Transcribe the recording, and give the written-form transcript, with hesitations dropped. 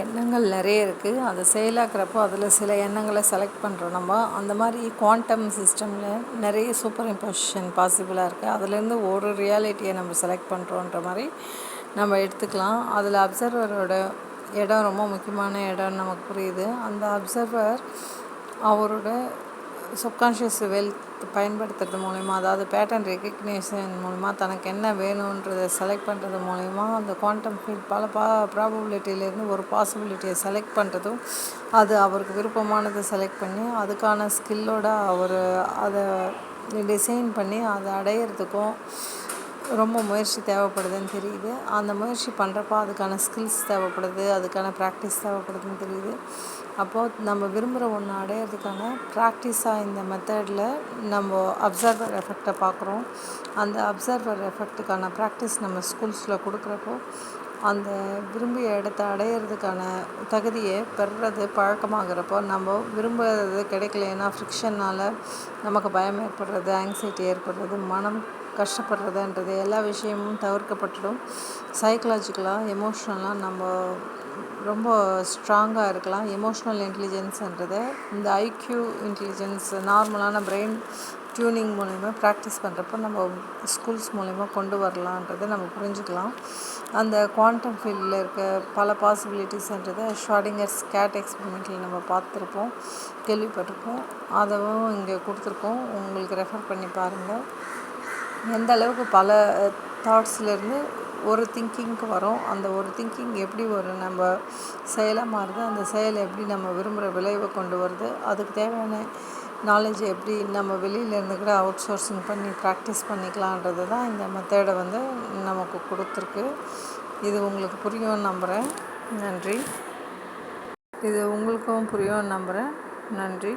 எண்ணங்கள் நிறைய இருக்குது. அதை செயலாக்குறப்போ அதில் சில எண்ணங்களை செலக்ட் பண்ணுறோம் நம்ம. அந்த மாதிரி குவாண்டம் சிஸ்டமில் நிறைய சூப்பர் இம்போசிஷன் பாசிபிளாக இருக்குது. அதுலேருந்து ஒரு ரியாலிட்டியை நம்ம செலக்ட் பண்ணுறோன்ற மாதிரி நம்ம எடுத்துக்கலாம். அதில் அப்சர்வரோட இடம் ரொம்ப முக்கியமான இடம்னு நமக்கு புரியுது. அந்த அப்சர்வர் அவரோட சப்கான்ஷியஸ் வெல்த் பயன்படுத்துறது மூலிமா, அதாவது பேட்டர்ன் ரெக்கக்னேஷன் மூலிமா தனக்கு என்ன வேணுன்றதை செலக்ட் பண்ணுறது மூலிமா அந்த குவாண்டம் ஃபீல்ட் பல ப்ராபபிலிட்டியிலேருந்து ஒரு பாசிபிலிட்டியை செலக்ட் பண்ணுறதும், அது அவருக்கு விருப்பமானதை செலக்ட் பண்ணி அதுக்கான ஸ்கில்லோடு அவர் அதை டிசைன் பண்ணி அதை அடையிறதுக்கும் ரொம்ப முயற்சி தேவைப்படுதுன்னு தெரியுது. அந்த முயற்சி பண்ணுறப்போ அதுக்கான ஸ்கில்ஸ் தேவைப்படுது, அதுக்கான ப்ராக்டிஸ் தேவைப்படுதுன்னு தெரியுது. அப்போது நம்ம விரும்புகிற ஒன்று அடையிறதுக்கான ப்ராக்டிஸாக இந்த மெத்தடில் நம்ம அப்சர்வர் எஃபெக்டை பார்க்குறோம். அந்த அப்சர்வர் எஃபெக்ட்டுக்கான ப்ராக்டிஸ் நம்ம ஸ்கூல்ஸில் கொடுக்குறப்போ அந்த விரும்பிய இடத்த அடையிறதுக்கான தகுதியை பெறுறது பழக்கமாகிறப்போ நம்ம விரும்புகிறது கிடைக்கலைன்னா ஃப்ரிக்ஷனால் நமக்கு பயம் ஏற்படுறது, ஆங்ஸைட்டி ஏற்படுறது, மனம் கஷ்டப்படுறதுன்றது எல்லா விஷயமும் தவிர்க்கப்பட்டுடும். சைக்கலாஜிக்கலாக எமோஷ்னலாக நம்ம ரொம்ப ஸ்ட்ராங்காக இருக்கலாம். எமோஷ்னல் இன்டெலிஜென்ஸுன்றதை இந்த ஐக்யூ இன்டெலிஜென்ஸ் நார்மலான பிரெயின் டியூனிங் மூலிமா ப்ராக்டிஸ் பண்ணுறப்போ நம்ம ஸ்கூல்ஸ் மூலிமா கொண்டு வரலான்றதை நம்ம புரிஞ்சுக்கலாம். அந்த குவாண்டம் ஃபீல்டில் இருக்க பல பாசிபிலிட்டிஸ்ன்றதை ஷ்ராடிங்கர்ஸ் கேட் எக்ஸ்பெரிமெண்ட்டில் நம்ம பார்த்துருப்போம், கேள்விப்பட்டிருப்போம். அதுவும் இங்கே கொடுத்துருக்கோம், உங்களுக்கு ரெஃபர் பண்ணி பாருங்கள். எந்த அளவுக்கு பல தாட்ஸ்லேருந்து ஒரு திங்கிங்க்கு வரும், அந்த ஒரு திங்கிங் எப்படி ஒரு நம்ம செயலாக மாறுது, அந்த செயலை எப்படி நம்ம விரும்புகிற விளைவை கொண்டு வருது, அதுக்கு தேவையான நாலேஜை எப்படி நம்ம வெளியிலேருந்து கூட அவுட் சோர்சிங் பண்ணி ப்ராக்டிஸ் பண்ணிக்கலான்றது தான் இந்த மெத்தடை நமக்கு கொடுத்துருக்கு. இது உங்களுக்கு புரியும்னு நம்புகிறேன். நன்றி. இது உங்களுக்கும் புரியும்னு நம்புகிறேன். நன்றி.